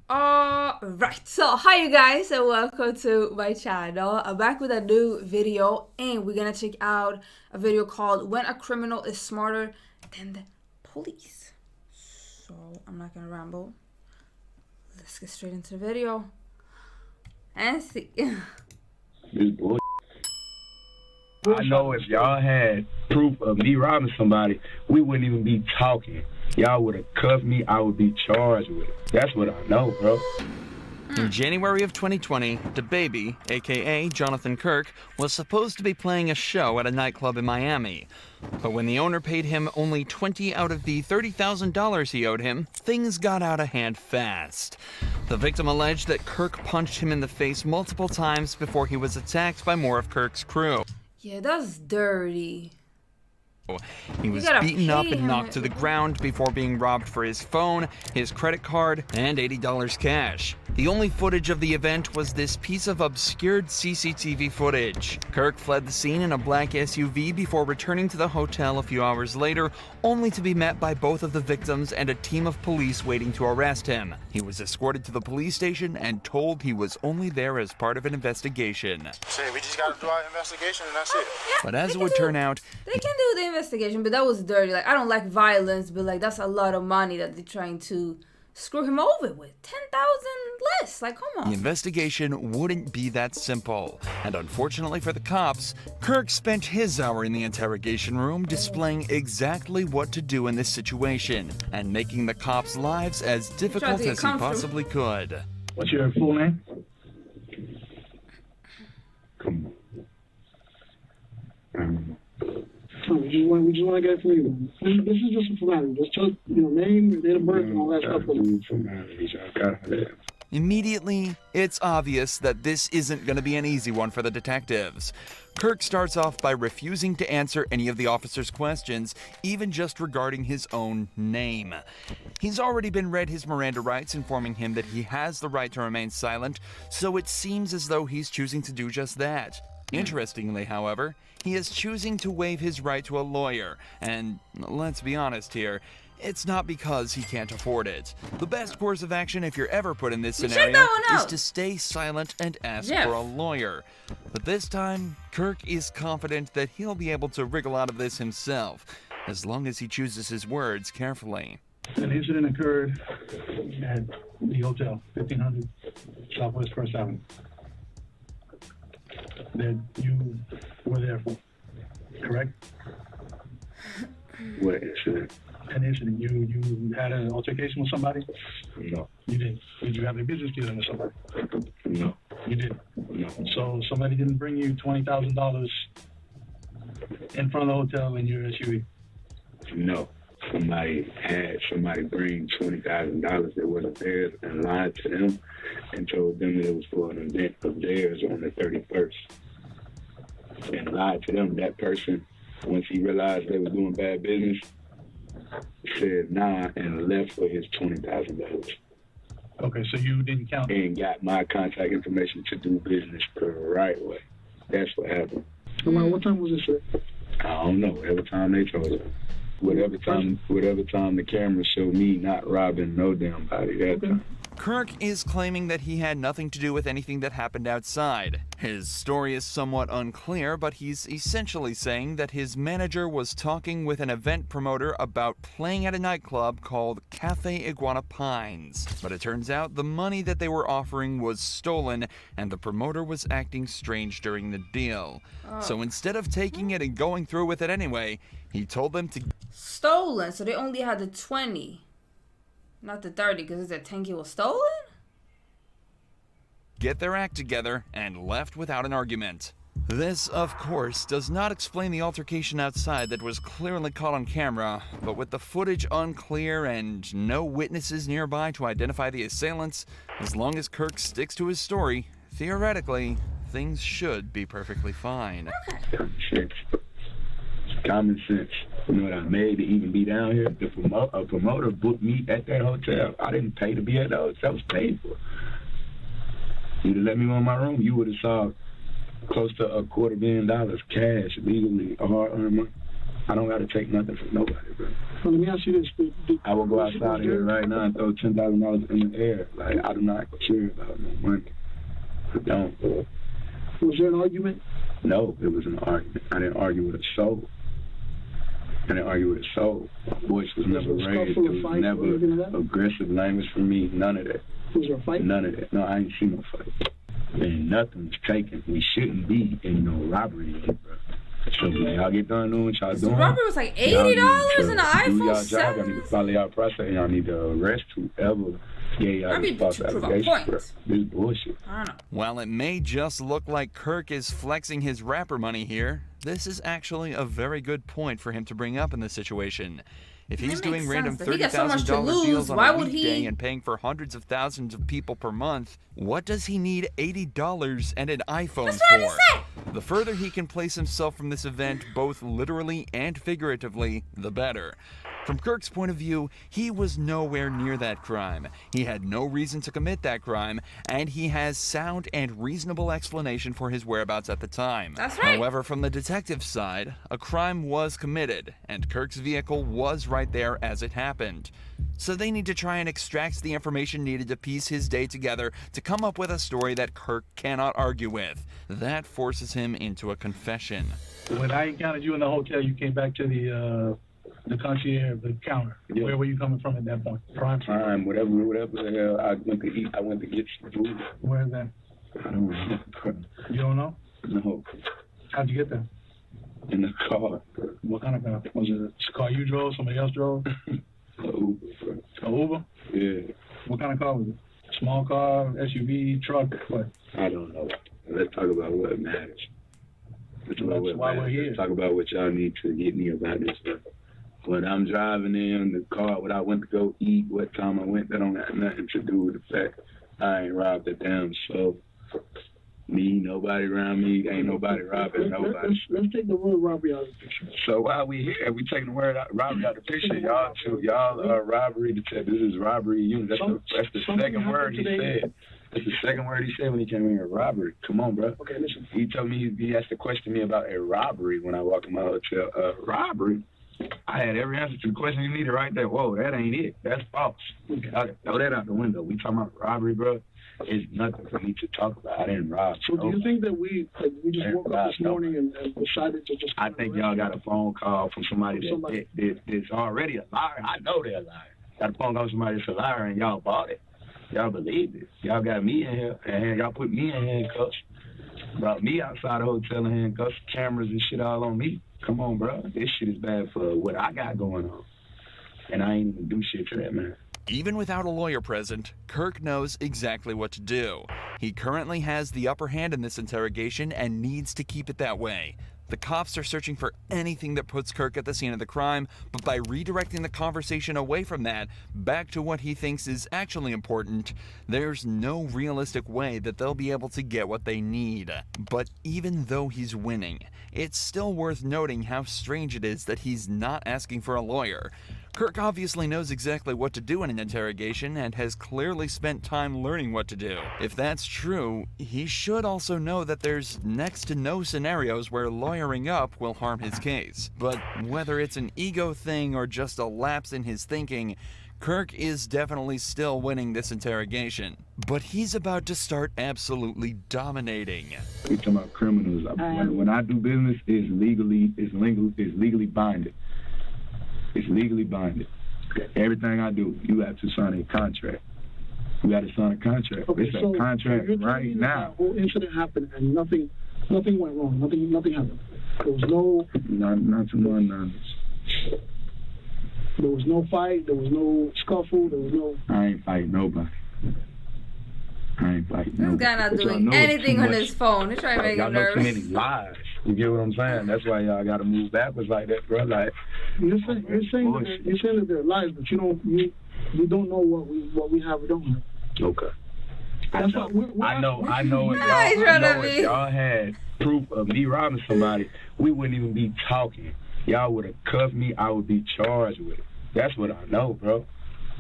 Alright, so hi you guys and welcome to my channel. I'm back with a new video and we're gonna check out a video called When a Criminal is Smarter Than the Police. So I'm not gonna ramble. Let's get straight into the video and see. This boy. I know if y'all had proof of me robbing somebody, we wouldn't even be talking. Y'all would have cuffed me, I would be charged with it. That's what I know, bro. In January of 2020, DaBaby, aka Jonathan Kirk, was supposed to be playing a show at a nightclub in Miami. But when the owner paid him only $20 out of the $30,000 he owed him, things got out of hand fast. The victim alleged that Kirk punched him in the face multiple times before he was attacked by more of Kirk's crew. Yeah, that's dirty. He was beaten up and knocked to the ground before being robbed for his phone, his credit card, and $80 cash. The only footage of the event was this piece of obscured CCTV footage. Kirk fled the scene in a black SUV before returning to the hotel a few hours later, only to be met by both of the victims and a team of police waiting to arrest him. He was escorted to the police station and told he was only there as part of an investigation. Shit, we just gotta do our investigation and that's it. But as it would turn out, they can do the investigation, but that was dirty. Like, I don't like violence, but like that's a lot of money that they're trying to screw him over with. 10,000 less. Like, come on. The investigation wouldn't be that simple. And unfortunately for the cops, Kirk spent his hour in the interrogation room displaying exactly what to do in this situation and making the cops' lives as difficult as he possibly could. What's your full name? Come on. We just want to get it for you. This is just a formality. Just tell, name, date of birth, and all that stuff. Immediately, it's obvious that this isn't going to be an easy one for the detectives. Kirk starts off by refusing to answer any of the officer's questions, even just regarding his own name. He's already been read his Miranda rights, informing him that he has the right to remain silent, so it seems as though he's choosing to do just that. Interestingly, however, he is choosing to waive his right to a lawyer, and let's be honest here, it's not because he can't afford it. The best course of action if you're ever put in this scenario is to stay silent and ask for a lawyer. But this time, Kirk is confident that he'll be able to wriggle out of this himself, as long as he chooses his words carefully. An incident occurred at the hotel, 1500 Southwest First Avenue, that you were there for, correct? What incident? An incident. You had an altercation with somebody? No. You didn't. Did you have a business dealing with somebody? No. You didn't. No. So somebody didn't bring you $20,000 in front of the hotel in your SUV? No. Somebody bring $20,000 that wasn't theirs and lied to them and told them that it was for an event of theirs on the 31st. And lied to them. That person, once he realized they were doing bad business, said nah and left for his $20,000. Okay, so you didn't count. And got my contact information to do business the right way. That's what happened. What time was this, sir? I don't know. Whatever time they told us. Whatever time the camera showed me not robbing no damn body that time. Kirk is claiming that he had nothing to do with anything that happened outside. His story is somewhat unclear, but he's essentially saying that his manager was talking with an event promoter about playing at a nightclub called Cafe Iguana Pines. But it turns out the money that they were offering was stolen, and the promoter was acting strange during the deal. So instead of taking it and going through with it anyway, he told them to... Stolen, so they only had the 20. Not the 30, because the 10K was stolen? Get their act together and left without an argument. This, of course, does not explain the altercation outside that was clearly caught on camera, but with the footage unclear and no witnesses nearby to identify the assailants, as long as Kirk sticks to his story, theoretically, things should be perfectly fine. Common sense. You know what I made to even be down here? A promoter booked me at that hotel. I didn't pay to be at the hotel. I was paid for. You'd have let me in my room, you would have saw close to $250 million cash, legally, hard-earned money. I don't gotta take nothing from nobody, bro. So let me ask you this. I will go outside here right now and throw $10,000 in the air. Like, I do not care about no money. I don't. Was there an argument? No, it was an argument. I didn't argue with a soul. My voice was never raised. There was never aggressive language from me. None of that. Was there a fight? None of that. No, I ain't seen no fight. And nothing was taken. We shouldn't be in no robbery, bro. So when y'all get done doing what y'all doing, robbery was like $80 and an iPhone 7. Y'all need to follow y'all process, and y'all need to arrest whoever gave y'all this false allegation, bro. This bullshit. I don't know. While it may just look like Kirk is flexing his rapper money here, this is actually a very good point for him to bring up in this situation. If he's doing random $30,000 deals on a weekday and paying for hundreds of thousands of people per month, what does he need $80 and an iPhone for? The further he can place himself from this event, both literally and figuratively, the better. From Kirk's point of view, he was nowhere near that crime. He had no reason to commit that crime, and he has sound and reasonable explanation for his whereabouts at the time. That's right. However, from the detective's side, a crime was committed, and Kirk's vehicle was right there as it happened. So they need to try and extract the information needed to piece his day together to come up with a story that Kirk cannot argue with. That forces him into a confession. When I encountered you in the hotel, you came back to the concierge, the counter. Yeah. Where were you coming from at that point? Prime, whatever the hell. I went to eat. I went to get some food. Where is that? I don't know. You don't know? No. How'd you get there? In the car. What kind of car? Was it a car you drove? Somebody else drove? Uber. A Uber? Yeah. What kind of car was it? Small car, SUV, truck, what? I don't know. Let's talk about what matters. That's why we're here. Let's talk about what y'all need to get me about this stuff. When I'm driving in the car, what I went to go eat, what time I went, that don't have nothing to do with the fact I ain't robbed a damn soul. Me, nobody around me, ain't nobody robbing nobody. Let's take the word robbery out of the picture. So while we here, we taking the word robbery out of the picture. Y'all are robbery detectives. This is robbery unit. That's the second word he said. That's the second word he said when he came in here, robbery. Come on, bro. Okay, listen. He told me, he asked to question me about a robbery when I walked in my hotel. Robbery? I had every answer to the question you needed right there. Whoa, that ain't it. That's false. Okay, throw that out the window. We talking about robbery, bro. It's nothing for me to talk about. I didn't rob. So do you think that we just woke up this morning and decided to just... I think y'all got a phone call from somebody that's already a liar. I know they're a liar. Got a phone call from somebody that's a liar and y'all bought it. Y'all believed it. Y'all got me in here and y'all put me in handcuffs. Brought me outside the hotel in handcuffs, cameras and shit all on me. Come on, bro. This shit is bad for what I got going on. And I ain't even do shit to that, man. Even without a lawyer present, Kirk knows exactly what to do. He currently has the upper hand in this interrogation and needs to keep it that way. The cops are searching for anything that puts Kirk at the scene of the crime, but by redirecting the conversation away from that, back to what he thinks is actually important, there's no realistic way that they'll be able to get what they need. But even though he's winning, it's still worth noting how strange it is that he's not asking for a lawyer. Kirk obviously knows exactly what to do in an interrogation and has clearly spent time learning what to do. If that's true, he should also know that there's next to no scenarios where lawyering up will harm his case. But whether it's an ego thing or just a lapse in his thinking, Kirk is definitely still winning this interrogation. But he's about to start absolutely dominating. We talking about criminals. When I do business, it's legally binding. It's legally binding. Everything I do, you have to sign a contract. You got to sign a contract. Okay, it's a contract right now. The whole incident happened and nothing went wrong. Nothing happened. There was no... Not to my knowledge. There was no fight. There was no scuffle. There was no... I ain't fighting nobody. This guy not doing anything on his phone. He's trying to make him nervous. Y'all know too many lies. You get what I'm saying? That's why y'all got to move backwards like that, bro. Like, you're saying that they're lies, but you don't know what we have or don't have. Okay. That's I know if y'all had proof of me robbing somebody, we wouldn't even be talking. Y'all would have cuffed me. I would be charged with it. That's what I know, bro.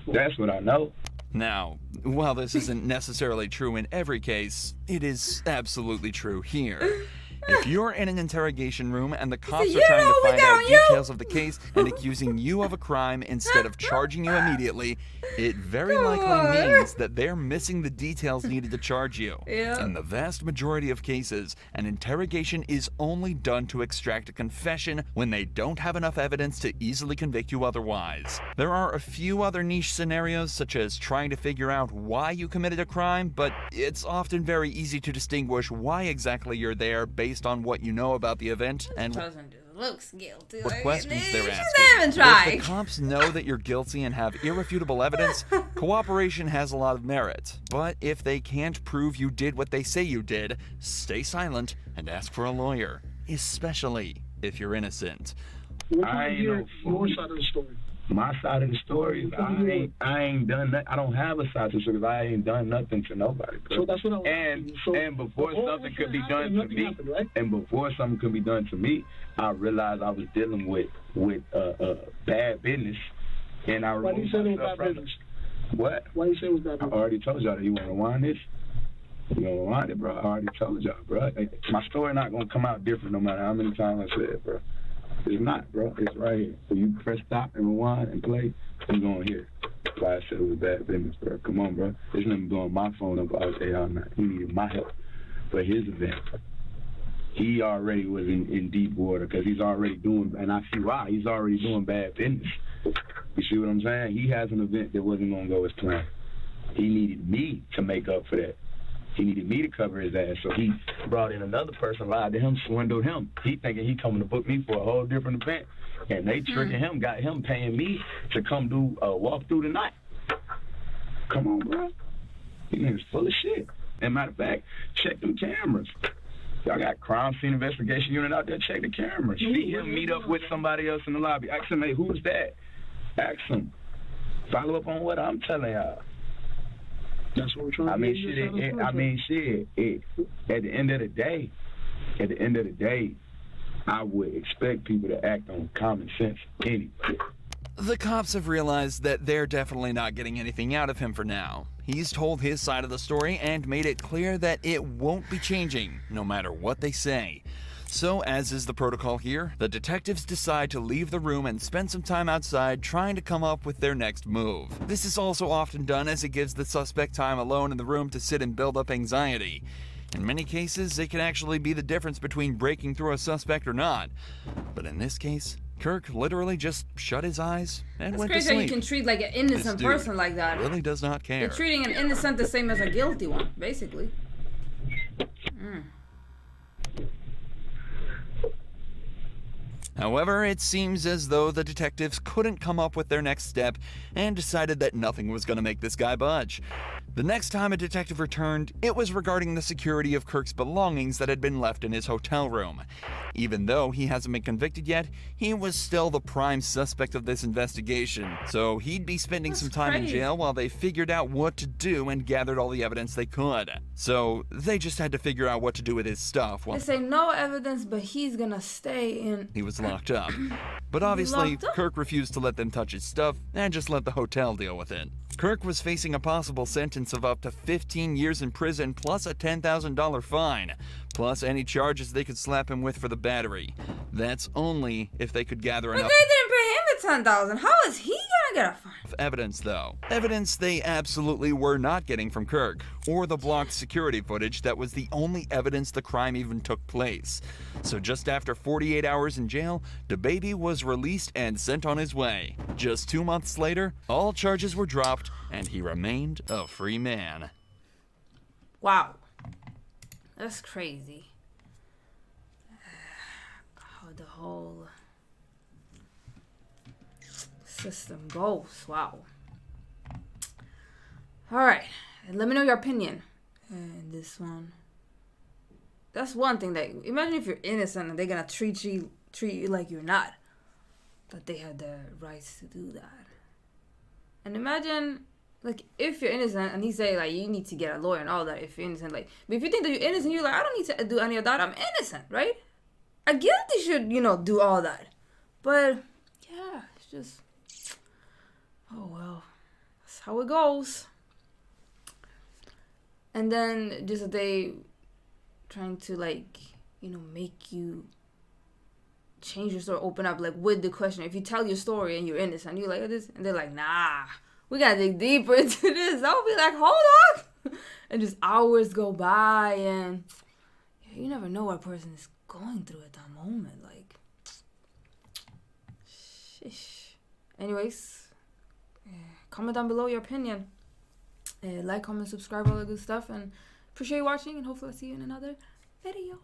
That's what I know. Now, while this isn't necessarily true in every case, it is absolutely true here. If you're in an interrogation room and the cops "You are trying know to we find got out on you." details of the case and accusing you of a crime instead of charging you immediately, it very Come likely on. means that they're missing the details needed to charge you. Yeah. In the vast majority of cases, an interrogation is only done to extract a confession when they don't have enough evidence to easily convict you otherwise. There are a few other niche scenarios, such as trying to figure out why you committed a crime, but it's often very easy to distinguish why exactly you're there based on what you know about the event and Person just looks guilty. what Like, questions they're she's asking. not even If trying. the cops know that you're guilty and have irrefutable evidence, cooperation has a lot of merit. But if they can't prove you did what they say you did, stay silent and ask for a lawyer, especially if you're innocent. We're I trying to ain't hear no your fool. side of the story. My side of the story is I ain't done that. I don't have a side to the story because I ain't done nothing to nobody. Bro. So that's what I was asking. So and before the whole something could be incident done happened, to nothing me, happened, right? and before something could be done to me, I realized I was dealing with bad business, and I Why do you removed say it was myself bad from business? it. What? Why do you say it was bad I business? already told y'all that. You want to rewind this? You want to rewind it, bro? I already told y'all, bro. My story not gonna come out different no matter how many times I say it, bro. It's not, bro. It's right here. So you press stop and rewind and play, you're going to hear. That's why I said it was bad business, bro. Come on, bro. There's nothing doing my phone up all day, all night. He needed my help for his event. He already was in deep water because he's already doing, and I see why, he's already doing bad business. You see what I'm saying? He has an event that wasn't going to go as planned. He needed me to make up for that. He needed me to cover his ass, so he brought in another person, lied to him, swindled him. He thinking he coming to book me for a whole different event, and they tricking him, got him paying me to come do a walkthrough tonight. Come on, bro. These niggas full of shit. And matter of fact, check them cameras. Y'all got crime scene investigation unit out there, check the cameras. See him meet up with somebody else in the lobby. Ask him, hey, who's that? Ask him. Follow up on what I'm telling y'all. That's what we're trying to I mean, hear shit. your side of the story. At the end of the day, I would expect people to act on common sense anyway. The cops have realized that they're definitely not getting anything out of him for now. He's told his side of the story and made it clear that it won't be changing, no matter what they say. So, as is the protocol here, the detectives decide to leave the room and spend some time outside trying to come up with their next move. This is also often done as it gives the suspect time alone in the room to sit and build up anxiety. In many cases, it can actually be the difference between breaking through a suspect or not. But in this case, Kirk literally just shut his eyes and It's went to crazy how sleep. you can treat like an This innocent dude person like that. really does not care. You're treating an innocent the same as a guilty one, basically. However, it seems as though the detectives couldn't come up with their next step and decided that nothing was going to make this guy budge. The next time a detective returned, it was regarding the security of Kirk's belongings that had been left in his hotel room. Even though he hasn't been convicted yet, he was still the prime suspect of this investigation, so he'd be spending some time in jail while they figured out what to do and gathered all the evidence they could. So they just had to figure out what to do with his stuff while They say no evidence, but he's gonna stay in. he was locked up. But obviously, locked up? Kirk refused to let them touch his stuff and just let the hotel deal with it. Kirk was facing a possible sentence of up to 15 years in prison plus a $10,000 fine, plus any charges they could slap him with for the battery. That's only if they could gather But enough they didn't pay him the $10,000. How is he gonna get a fine? evidence, though. Evidence they absolutely were not getting from Kirk, or the blocked security footage that was the only evidence the crime even took place. So just after 48 hours in jail, DeBaby was released and sent on his way. Just 2 months later, all charges were dropped, and he remained a free man. Wow. That's crazy. How the whole system goes. Wow. Alright. Let me know your opinion. And this one. That's one thing that, imagine if you're innocent and they're gonna treat you like you're not. That they have the rights to do that. And imagine, like, if you're innocent and he say, like, you need to get a lawyer and all that if you're innocent. Like, but if you think that you're innocent, you're like, I don't need to do any of that. I'm innocent, right? A guilty should, do all that. But, yeah, it's just, oh, well, that's how it goes. And then just that they trying to, like, make you change your story, open up, like, with the question. If you tell your story and you're innocent, you're like, this, and they're like, nah, we gotta dig deeper into this. I'll be like, hold on. And just hours go by, and you never know what a person is going through at that moment. Like, shish. Anyways, comment down below your opinion. Like, comment, subscribe, all that good stuff. And appreciate you watching, and hopefully I'll see you in another video.